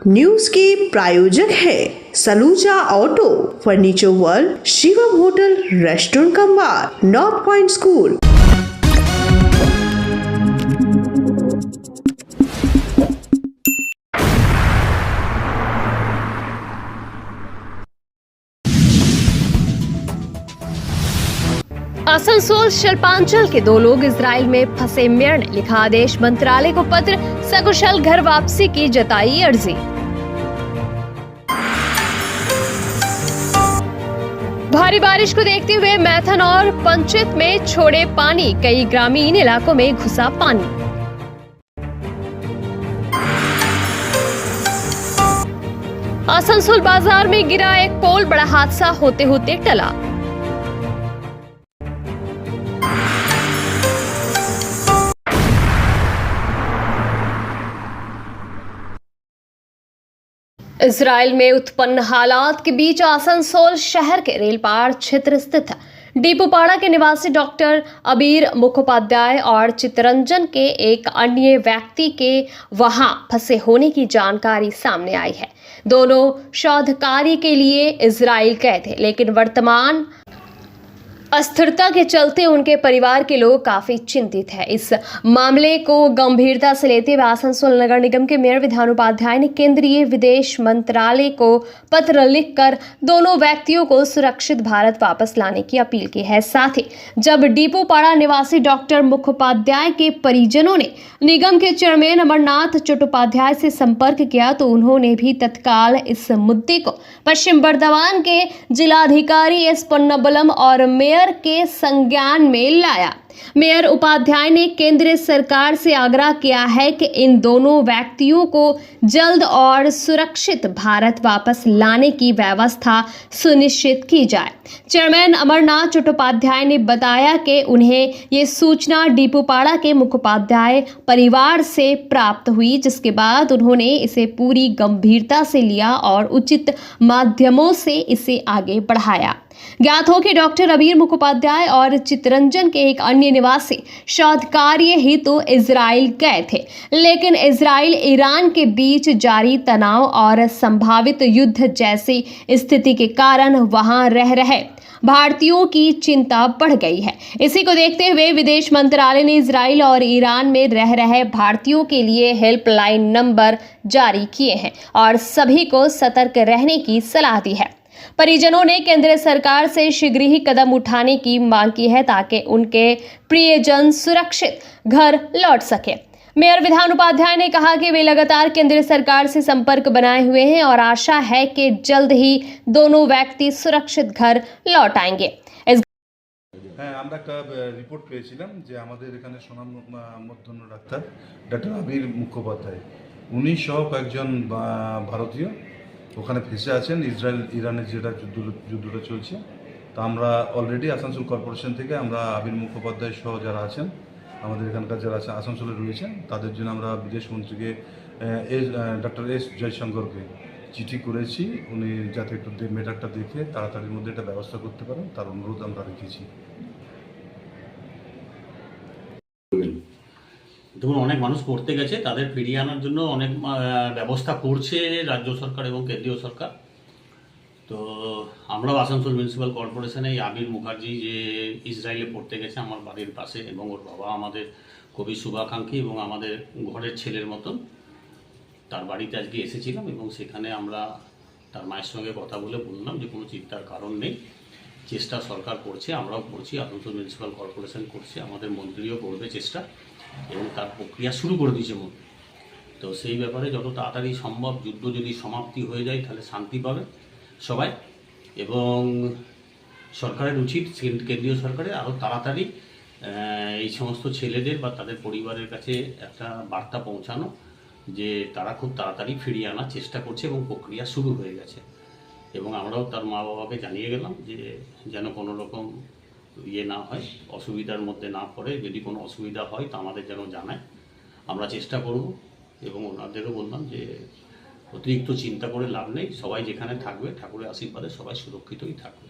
News के प्रायोजक है Saluja auto, furniture world, Shivam hotel, restaurant cum bar, north point school. Asansol Shilpanchal के 2 लोग इजराइल में फंसे मेयर ने लिखा आदेश मंत्रालय को पत्र, सकुशल घर वापसी की जताई अर्जी। भारी बारिश को देखते हुए मैथन और पंचित में छोड़े पानी, कई ग्रामीण इलाकों में घुसा पानी। आसनसोल बाजार में गिरा एक पोल, बड़ा हादसा होते होते टला। इजराइल में उत्पन्न हालात के बीच आसनसोल शहर के रेलपाड़ क्षेत्र स्थित डीपूपाड़ा के निवासी डॉक्टर अबीर मुखोपाध्याय और चित्तरंजन के एक अन्य व्यक्ति के वहां फंसे होने की जानकारी सामने आई है। दोनों शोध कार्य के लिए इजराइल गए थे, लेकिन वर्तमान अस्थिरता के चलते उनके परिवार के लोग काफी चिंतित हैं। इस मामले को गंभीरता से लेते हुए आसनसोल नगर निगम के मेयर विधान उपाध्याय ने केंद्रीय विदेश मंत्रालय को पत्र लिखकर दोनों व्यक्तियों को सुरक्षित भारत वापस लाने की अपील की है। साथ ही जब डीपूपाड़ा निवासी डॉक्टर मुखोपाध्याय के परिजनों ने निगम के चेयरमैन अमरनाथ चट्टोपाध्याय से संपर्क किया तो उन्होंने भी तत्काल इस मुद्दे को पश्चिम बर्धमान के जिलाधिकारी एस पन्नाबलम और मेयर के संज्ञान में लाया। मेयर उपाध्याय ने केंद्र सरकार से आग्रह किया है कि इन दोनों व्यक्तियों को जल्द और सुरक्षित भारत वापस लाने की व्यवस्था सुनिश्चित की जाए। चेयरमैन अमरनाथ चट्टोपाध्याय ने बताया कि उन्हें ये सूचना डीपूपाड़ा के मुखोपाध्याय परिवार से प्राप्त हुई, जिसके बाद उन्होंने इसे पूरी गंभीरता से लिया और उचित माध्यमों से इसे आगे बढ़ाया। ज्ञात हो कि डॉक्टर अबीर मुखोपाध्याय और चित्तरंजन के एक अन्य निवासी शोध कार्य हेतु इजराइल गए थे, लेकिन इजराइल ईरान के बीच जारी तनाव और संभावित युद्ध जैसी स्थिति के कारण वहां रह रहे भारतीयों की चिंता बढ़ गई है। इसी को देखते हुए विदेश मंत्रालय ने इजराइल और ईरान में रह रहे भारतीयों के लिए हेल्पलाइन नंबर जारी किए हैं और सभी को सतर्क रहने की सलाह दी है। परिजनों ने केंद्र सरकार से शीघ्र ही कदम उठाने की मांग की है ताकि उनके प्रियजन सुरक्षित घर लौट सके। मेयर विधान उपाध्याय ने कहा कि वे लगातार केंद्र सरकार से संपर्क बनाए हुए हैं और आशा है कि जल्द ही दोनों व्यक्ति सुरक्षित घर लौट आएंगे। আমরা একটা রিপোর্ট পেয়েছিলাম যে আমাদের এখানে সুনামধন্য ডক্টর আবির মুখোপাধ্যায় উনি সহ কয়েকজন ভারতীয় ওখানে ফেসে আছেন ইসরায়েল ইরানের যেটা যুদ্ধটা চলছে। তো আমরা অলরেডি আসানসোল কর্পোরেশন থেকে আমরা আবির মুখোপাধ্যায় সহ যারা আছেন আমাদের এখানকার যারা আছেন আসানসোলে রয়েছেন তাদের জন্য আমরা বিদেশ মন্ত্রীকে ডক্টর এস জয়শঙ্করকে চিঠি করেছি, উনি যাতে একটু ম্যাটারটা দেখে তাড়াতাড়ির মধ্যে এটা ব্যবস্থা করতে পারেন তার অনুরোধ আমরা রেখেছি। দেখুন, অনেক মানুষ পড়তে গেছে, তাদের ফিরিয়ে আনার জন্য অনেক ব্যবস্থা করছে রাজ্য সরকার এবং কেন্দ্রীয় সরকার। তো আমরাও আসানসোল মিউনিসিপ্যাল কর্পোরেশনে এই আবির মুখার্জি যে ইসরায়েলে পড়তে গেছে আমার বাড়ির পাশে এবং ওর বাবা আমাদের খুবই শুভাকাঙ্ক্ষী এবং আমাদের ঘরের ছেলের মতন, তার বাড়িতে আজকে এসেছিলাম এবং সেখানে আমরা তার মায়ের সঙ্গে কথা বলে বললাম যে কোনো চিন্তার কারণ নেই, চেষ্টা সরকার করছে, আমরাও করছি, আসানসোল মিউনিসিপ্যাল কর্পোরেশন করছে, আমাদের মন্ত্রীও করবে চেষ্টা এবং তার প্রক্রিয়া শুরু করে দিয়েছে মন্ত্রী। তো সেই ব্যাপারে যত তাড়াতাড়ি সম্ভব যুদ্ধ যদি সমাপ্তি হয়ে যায় তাহলে শান্তি পাবে সবাই এবং সরকারের উচিত কেন্দ্রীয় সরকারের আরও তাড়াতাড়ি এই সমস্ত ছেলেদের বা তাদের পরিবারের কাছে একটা বার্তা পৌঁছানো যে তারা খুব তাড়াতাড়ি ফিরিয়ে আনার চেষ্টা করছে এবং প্রক্রিয়া শুরু হয়ে গেছে। এবং আমরাও তার মা বাবাকে জানিয়ে গেলাম যে যেন কোনো রকম না হয়, অসুবিধার মধ্যে না পড়ে, যদি কোনো অসুবিধা হয় তা আমাদের যেন জানায়, আমরা চেষ্টা করব। এবং ওনাদেরও বললাম যে অতিরিক্ত চিন্তা করে লাভ নেই, সবাই যেখানে থাকবে ঠাকুরের আশীর্বাদে সবাই সুরক্ষিতই থাকবে।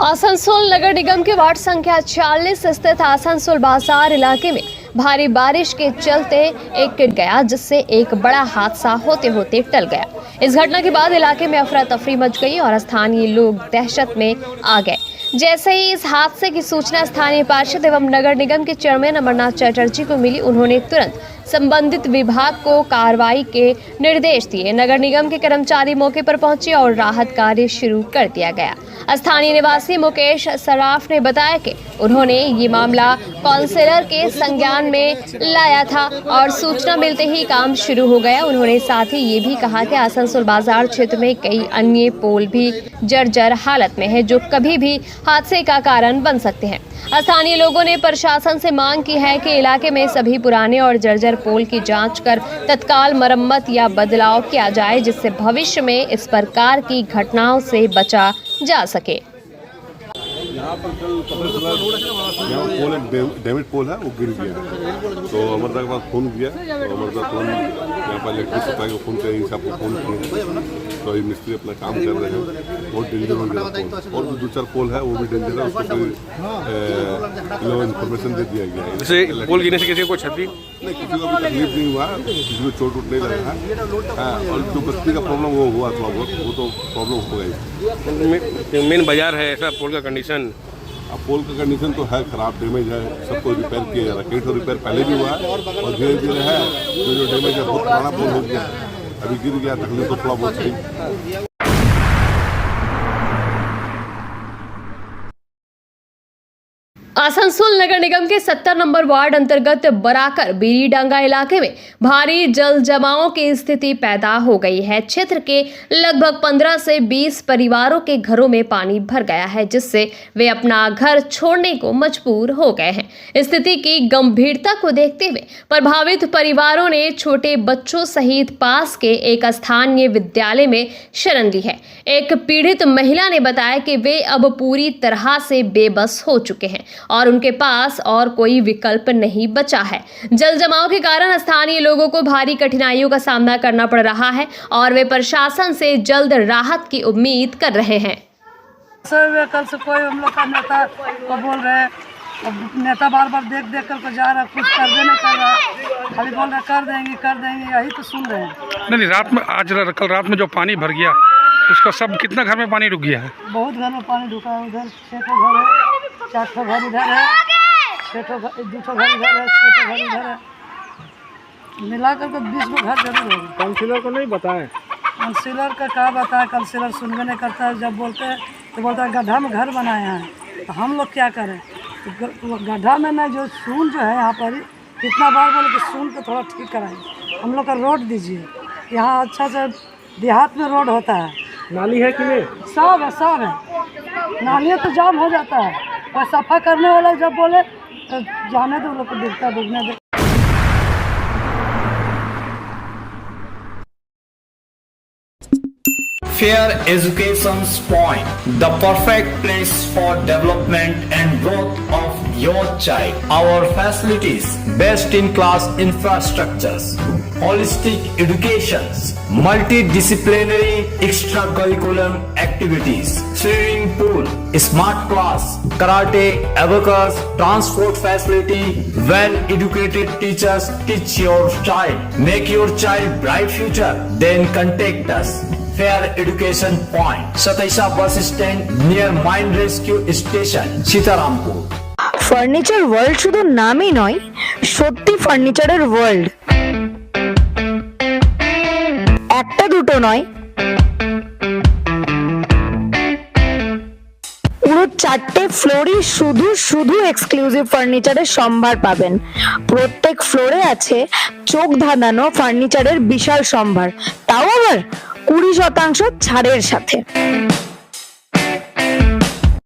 आसनसोल नगर निगम के वार्ड संख्या 46 स्थित आसनसोल बाजार इलाके में भारी बारिश के चलते एक गिर गया, जिससे एक बड़ा हादसा होते होते टल गया। इस घटना के बाद इलाके में अफरा तफरी मच गई और स्थानीय लोग दहशत में आ गए। जैसे ही इस हादसे की सूचना स्थानीय पार्षद एवं नगर निगम के चेयरमैन अमरनाथ चटर्जी को मिली, उन्होंने तुरंत संबंधित विभाग को कार्रवाई के निर्देश दिए। नगर निगम के कर्मचारी मौके पर पहुंचे और राहत कार्य शुरू कर दिया गया। स्थानीय निवासी मुकेश सराफ ने बताया कि उन्होंने ये मामला काउंसिलर के संज्ञान में लाया था और सूचना मिलते ही काम शुरू हो गया। उन्होंने साथ ही ये भी कहा कि आसनसोल बाजार क्षेत्र में कई अन्य पोल भी जर्जर हालत में है, जो कभी भी हादसे का कारण बन सकते हैं। स्थानीय लोगों ने प्रशासन से मांग की है कि इलाके में सभी पुराने और जर्जर पोल की जांच कर तत्काल मरम्मत या बदलाव किया जाए, जिससे भविष्य में इस प्रकार की घटनाओं से बचा जा सके। यहाँ पर कल पता चला यहाँ पोल एक डैमेज पोल है, वो गिर गया। तो अमरदा के पास फ़ोन किया, तो अमरदा फ़ोन यहाँ पर इलेक्ट्रिक सप्लाई को फ़ोन किया, हिसाब को फ़ोन किया। तो ये मिस्त्री अपना काम कर रहे हैं। बहुत डेंजर हो गया पोल, और भी 2-4 पोल है वो भी डेंजर है, उसको कोई इन्फॉर्मेशन दे दिया गया है। जैसे पोल गिरने से किसी को क्षति नहीं, किसी को भी तकलीफ नहीं हुआ, किसी को चोट नहीं लगा है। और जो बस्ती का प्रॉब्लम वो हुआ थोड़ा बहुत, वो तो प्रॉब्लम हो गई। मेन बाजार है ऐसा, पोल का कंडीशन अब पोल का कंडीशन तो है खराब, डैमेज है, सबको रिपेयर किया जा रहा है। कई तो रिपेयर पहले भी हुआ है और धीरे धीरे है जो डैमेज है बहुत पुराना पोल हो गया है, अभी गिर गया, तकलीफ तो थोड़ा बहुत थी। आसनसोल नगर निगम के 70 नंबर वार्ड अंतर्गत बराकर बीरीडांगा इलाके में भारी जल जमाव की स्थिति पैदा हो गई है। क्षेत्र के लगभग 15 से 20 परिवारों के घरों में पानी भर गया है, जिससे वे अपना घर छोड़ने को मजबूर हो गए हैं। स्थिति की गंभीरता को देखते हुए प्रभावित परिवारों ने छोटे बच्चों सहित पास के एक स्थानीय विद्यालय में शरण ली है। एक पीड़ित महिला ने बताया कि वे अब पूरी तरह से बेबस हो चुके हैं और उनके पास और कोई विकल्प नहीं बचा है। जल जमाव के कारण स्थानीय लोगों को भारी कठिनाइयों का सामना करना पड़ रहा है और वे प्रशासन से जल्द राहत की उम्मीद कर रहे हैं। सर कल से कोई हम लोग का नेता को बोल रहे हैं, नेता बार बार देख कर जा रहा, कुछ कर नहीं कर रहा, खाली बोल रहे कर देंगे, यही तो सुन रहे हैं। नहीं, रात में कल रात में जो पानी भर गया उसका सब कितना घर में पानी रुक गया है? बहुत घर में पानी रुका है। उधर 6 घर है, 4 घर इधर है, 2 घर इधर है, 6 घर इधर है, मिला कर 20 घर जरूर होगा। काउंसिलर को नहीं बताएं? काउंसिलर का क्या बताया, काउंसिलर सुनबे नहीं करता है। जब बोलते हैं तो बोलता है गड्ढा में घर बनाए हैं, तो हम लोग क्या करें? तो गड्ढा में ना जो सून जो है यहाँ पर, कितना बार बोले कि सून को थोड़ा ठीक कराइए, हम लोग का रोड दीजिए। यहाँ अच्छा से देहात में रोड होता है, नाली है कि नहीं? सब है। नाली तो जाम हो जाता है, और सफा करने वाला जब बोले तो जाने दो, लोग को डूबने दो। Fair Education's Point, the perfect place for development and growth of your child. Our facilities, best in class infrastructures, holistic educations, multidisciplinary extracurriculum activities, swimming pool, smart class, karate, abacus, transport facility, well educated teachers teach your child. Make your child bright future, then contact us. Fair Education Point, Sataisa bus stand near Mine Rescue Station, Sitarampur. Furniture world শুধু নামই নয়, সত্যি ফার্নিচারের world. একটা দুটো নয়, পুরো 4টে ফ্লোরই শুধু এক্সক্লুসিভ ফার্নিচারের সম্ভার পাবেন। প্রত্যেক ফ্লোরে আছে চোখ ধাঁধানো ফার্নিচারের বিশাল সম্ভার, তাও আবার 20% ছাড়ের সাথে।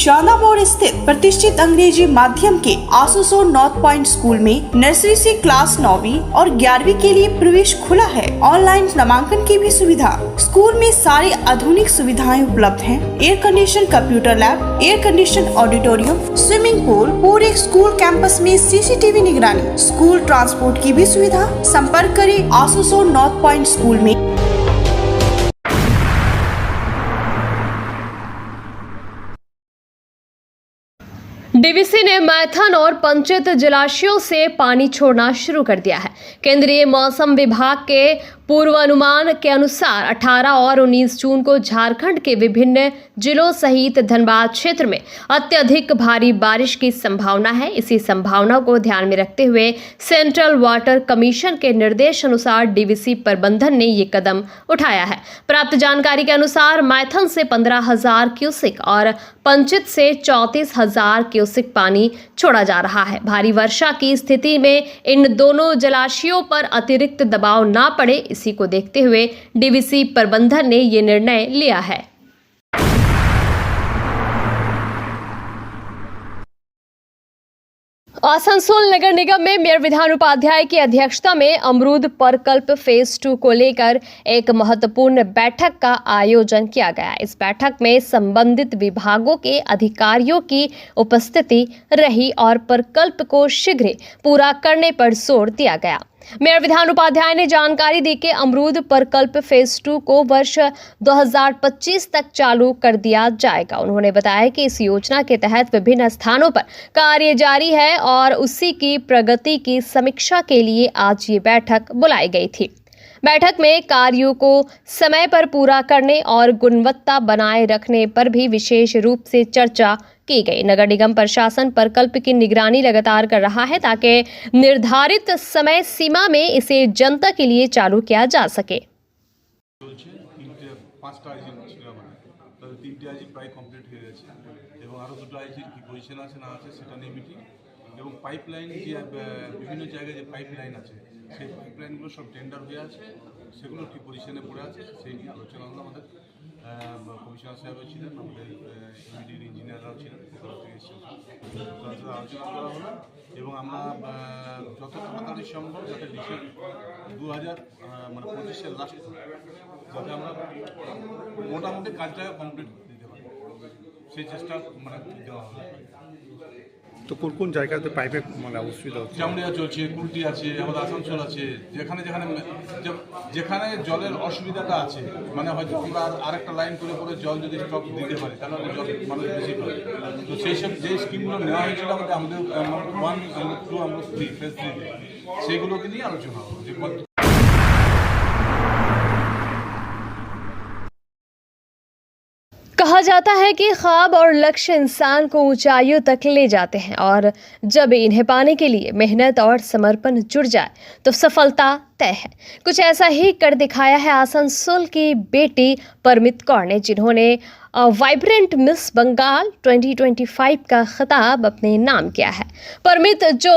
शाला मोड़ स्थित प्रतिष्ठित अंग्रेजी माध्यम के आसनसोल नॉर्थ पॉइंट स्कूल में नर्सरी से क्लास 9वीं और 11वीं के लिए प्रवेश खुला है। ऑनलाइन नामांकन की भी सुविधा। स्कूल में सारी आधुनिक सुविधाएं उपलब्ध हैं। Air condition computer lab, air condition auditorium, swimming pool, पूरे स्कूल कैंपस में CCTV निगरानी, स्कूल ट्रांसपोर्ट की भी सुविधा। संपर्क करें आसनसोल नॉर्थ पॉइंट स्कूल में। डीवीसी ने मैथन और पंचित जलाशयों से पानी छोड़ना शुरू कर दिया है। केंद्रीय मौसम विभाग के पूर्वानुमान के अनुसार 18 और 19 जून को झारखंड के विभिन्न जिलों सहित धनबाद क्षेत्र में अत्यधिक भारी बारिश की संभावना है। इसी संभावना को ध्यान में रखते हुए सेंट्रल वाटर कमीशन के निर्देश अनुसार डीवीसी प्रबंधन ने ये कदम उठाया है। प्राप्त जानकारी के अनुसार मैथन से 15,000 क्यूसेक और पंचित से 34,000 क्यूसेक पानी छोड़ा जा रहा है। भारी वर्षा की स्थिति में इन दोनों जलाशयों पर अतिरिक्त दबाव ना पड़े, इसी को देखते हुए डीवीसी प्रबंधन ने ये निर्णय लिया है। आसनसोल नगर निगम में मेयर विधान उपाध्याय की अध्यक्षता में अमरूद प्रकल्प फेज 2 को लेकर एक महत्वपूर्ण बैठक का आयोजन किया गया। इस बैठक में संबंधित विभागों के अधिकारियों की उपस्थिति रही और प्रकल्प को शीघ्र पूरा करने पर जोर दिया गया। मेयर विधान उपाध्याय ने जानकारी दी कि अमरूद प्रकल्प फेज 2 को वर्ष 2025 तक चालू कर दिया जाएगा। उन्होंने बताया कि इस योजना के तहत विभिन्न स्थानों पर कार्य जारी है और उसी की प्रगति की समीक्षा के लिए आज ये बैठक बुलाई गई थी। बैठक में कार्यों को समय पर पूरा करने और गुणवत्ता बनाए रखने पर भी विशेष रूप से चर्चा की गई। नगर निगम प्रशासन प्रकल्प की निगरानी लगातार कर रहा है ताकि निर्धारित समय सीमा में इसे जनता के लिए चालू किया जा सके। এবং পাইপলাইন যে বিভিন্ন জায়গায় যে পাইপলাইন আছে সেই পাইপলাইনগুলো সব টেন্ডার হয়ে আছে, সেগুলো ঠিক পজিশনে পড়ে আছে। সেই নিয়ে আলোচনা হলো। আমাদের কমিশনার সাহেবও ছিলেন, আমাদের ইমিডিয়েট ইঞ্জিনিয়াররাও ছিলেন, আলোচনা করা হলো এবং আমরা যত তাড়াতাড়ি সম্ভব যাতে ডিসেম্বর 2025-এর লাস্ট যাতে আমরা মোটামুটি কাজটা কমপ্লিট দিতে পারি সেই চেষ্টা দেওয়া হবে। তো কোন কোন জায়গাতে পাইপের অসুবিধা হচ্ছে? জামুড়িয়া চলছে, কুলটি আছে, আমাদের আসানসোল আছে। যেখানে যেখানে যেখানে জলের অসুবিধাটা আছে, হয়তো আমরা আরেকটা লাইন করে করে জল যদি স্টক দিতে পারি তাহলে জল মানুষ বেশি পাবে। তো সেই সব যে স্কিমগুলো নেওয়া হয়েছিল আমাদের 1, 2, 3 ফেজ 3 সেইগুলোকে নিয়ে আলোচনা হবে। कहा जाता है कि ख्वाब और लक्ष्य इंसान को ऊंचाइयों तक ले जाते हैं और जब इन्हें पाने के लिए मेहनत और समर्पण जुड़ जाए तो सफलता तय है। कुछ ऐसा ही कर दिखाया है आसनसोल की बेटी परमित कौर ने, जिन्होंने वाइब्रेंट मिस बंगाल 2025 का खिताब अपने नाम किया है। परमित जो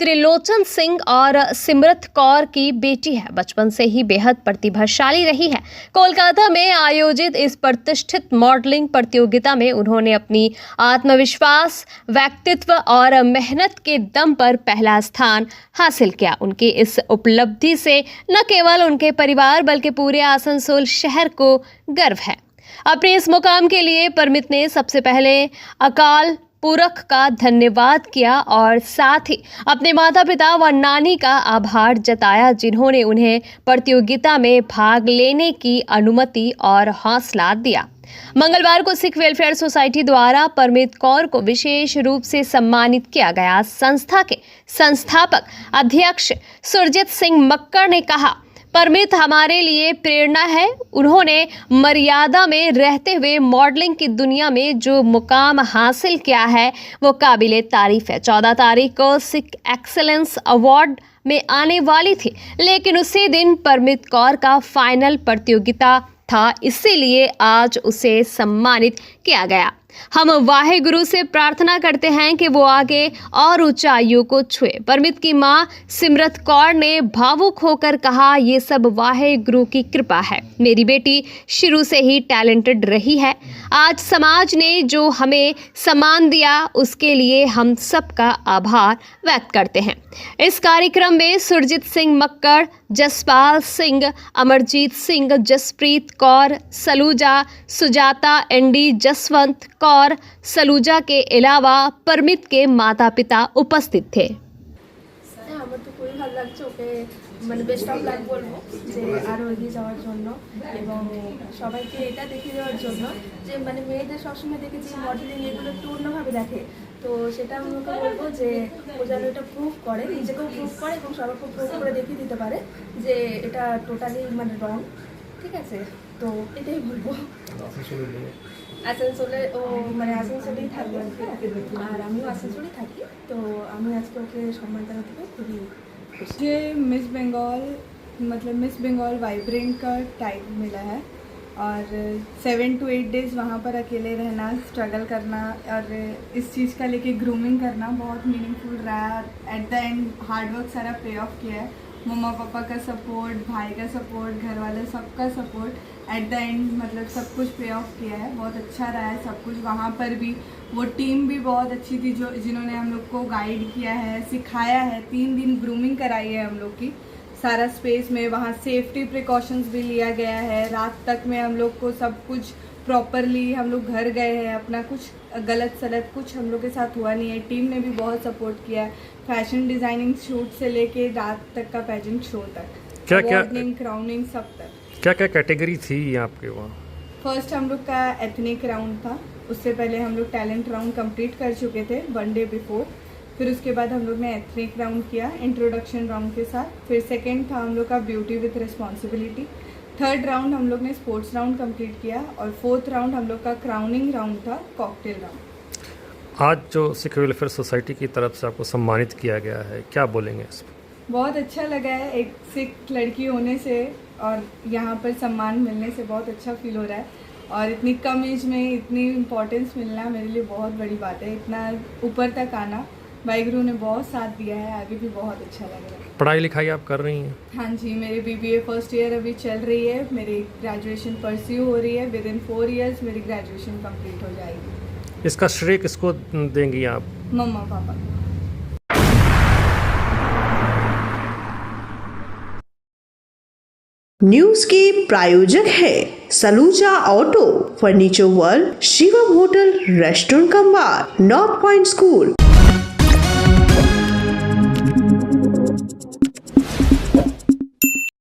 त्रिलोचन सिंह और सिमरत कौर की बेटी है, बचपन से ही बेहद प्रतिभाशाली रही है। कोलकाता में आयोजित इस प्रतिष्ठित मॉडलिंग प्रतियोगिता में उन्होंने अपनी आत्मविश्वास, व्यक्तित्व और मेहनत के दम पर पहला स्थान हासिल किया। उनकी इस उपलब्धि से न केवल उनके परिवार बल्कि पूरे आसनसोल शहर को गर्व है। अपने इस मुकाम के लिए परमित ने सबसे पहले अकाल पुरख का धन्यवाद किया और साथ ही अपने माता पिता व नानी का आभार जताया, जिन्होंने उन्हें प्रतियोगिता में भाग लेने की अनुमति और हौसला दिया। मंगलवार को सिख वेलफेयर सोसाइटी द्वारा परमित कौर को विशेष रूप से सम्मानित किया गया। संस्था के संस्थापक अध्यक्ष सुरजीत सिंह मक्कर ने कहा, परमित हमारे लिए प्रेरणा है। उन्होंने मर्यादा में रहते हुए मॉडलिंग की दुनिया में जो मुकाम हासिल किया है वो काबिले तारीफ है। 14 तारीख को सिख एक्सेलेंस अवार्ड में आने वाली थी, लेकिन उसी दिन परमित कौर का फाइनल प्रतियोगिता था, इसीलिए आज उसे सम्मानित किया गया। हम वाहेगुरु से प्रार्थना करते हैं कि वो आगे और ऊंचाइयों को छुए। परमित की मां सिमरत कौर ने भावुक होकर कहा, ये सब वाहेगुरु की कृपा है। मेरी बेटी शुरू से ही टैलेंटेड रही है। आज समाज ने जो हमें सम्मान दिया उसके लिए हम सबका आभार व्यक्त करते हैं। इस कार्यक्रम में सुरजीत सिंह मक्कर, जसपाल सिंह, अमरजीत सिंह, जसप्रीत कौर सलूजा, सुजाता एनडी, जसवंत कौर सलूजा के अलावा परमित के माता पिता उपस्थित थे। মানে বেস্ট অফ লাক বলবো যে আরও এগিয়ে যাওয়ার জন্য এবং সবাইকে এটা দেখিয়ে দেওয়ার জন্য যে মানে মেয়েদের সবসময় দেখেছি মডেলিং এগুলো একটু অন্যভাবে দেখে, তো সেটা আমি ওকে বলবো যে ও যেন এটা প্রুভ করে, নিজেকেও প্রুভ করে এবং সবাইকেও প্রুভ করে দেখিয়ে দিতে পারে যে এটা টোটালি মানে রং। ঠিক আছে, তো এটাই বলবো। আসানসোলে ও মানে আসানসোলেই থাকবে আর আমিও আসানসোলেই থাকি, তো আমি আজকে ওকে সম্মান জানাতে খুবই खुशी। मुझे मिस बंगाल मतलब मिस बंगाल वाइब्रेंट का टाइप मिला है और 7 to 8 डेज़ वहाँ पर अकेले रहना, स्ट्रगल करना और इस चीज़ का लेके ग्रूमिंग करना बहुत मीनिंगफुल रहा है। एट द एंड हार्डवर्क सारा पे ऑफ किया है, मम्मा पापा का सपोर्ट, भाई का सपोर्ट, घर वाले सबका सपोर्ट, एट द एंड मतलब सब कुछ पे ऑफ किया है। बहुत अच्छा रहा है सब कुछ। वहाँ पर भी वो टीम भी बहुत अच्छी थी जो जिन्होंने हम लोग को गाइड किया है, सिखाया है। 3 दिन ग्रूमिंग कराई है हम लोग की सारा स्पेस में। वहाँ सेफ्टी प्रिकॉशंस भी लिया गया है। रात तक में हम लोग को सब कुछ प्रॉपरली हम लोग घर गए हैं, अपना कुछ गलत सलत कुछ हम लोग के साथ हुआ नहीं है। टीम ने भी बहुत सपोर्ट किया है, फैशन डिज़ाइनिंग शूट से लेके रात तक का पेजेंट शो तक, अवार्डिंग क्राउनिंग सब तक। क्या क्या कैटेगरी थी आपके वहाँ? फर्स्ट हम लोग का एथनिक राउंड था, उससे पहले हम लोग टैलेंट राउंड कंप्लीट कर चुके थे 1 डे बिफोर। फिर उसके बाद हम लोग ने एथनिक राउंड किया इंट्रोडक्शन राउंड के साथ। फिर सेकंड था हम लोग का beauty with responsibility. Third round हम लोग ने स्पोर्ट्स राउंड कंप्लीट किया और फोर्थ राउंड हम लोग का क्राउनिंग राउंड था, कॉकटेल राउंड। आज जो सिख वेलफेयर सोसाइटी की तरफ से आपको सम्मानित किया गया है, क्या बोलेंगे इस पर? बहुत अच्छा लगा है एक सिख लड़की होने से और यहाँ पर सम्मान मिलने से बहुत अच्छा फील हो रहा है। और इतनी कम एज में इतनी इम्पोर्टेंस मिलना मेरे लिए बहुत बड़ी बात है। इतना ऊपर तक आना वाहिगुरु ने बहुत साथ दिया है, आगे भी बहुत अच्छा लग रहा है। पढ़ाई लिखाई आप कर रही हैं? हाँ जी, मेरी BBA फर्स्ट ईयर अभी चल रही है, मेरी ग्रेजुएशन परस्यू हो रही है। विद इन 4 years मेरी ग्रेजुएशन कंप्लीट हो जाएगी। इसका श्रेय किसको देंगी आप? मम्मा पापा। न्यूज के प्रायोजक है Saluja auto, furniture world, Shivam hotel, restaurant cum bar, north point school.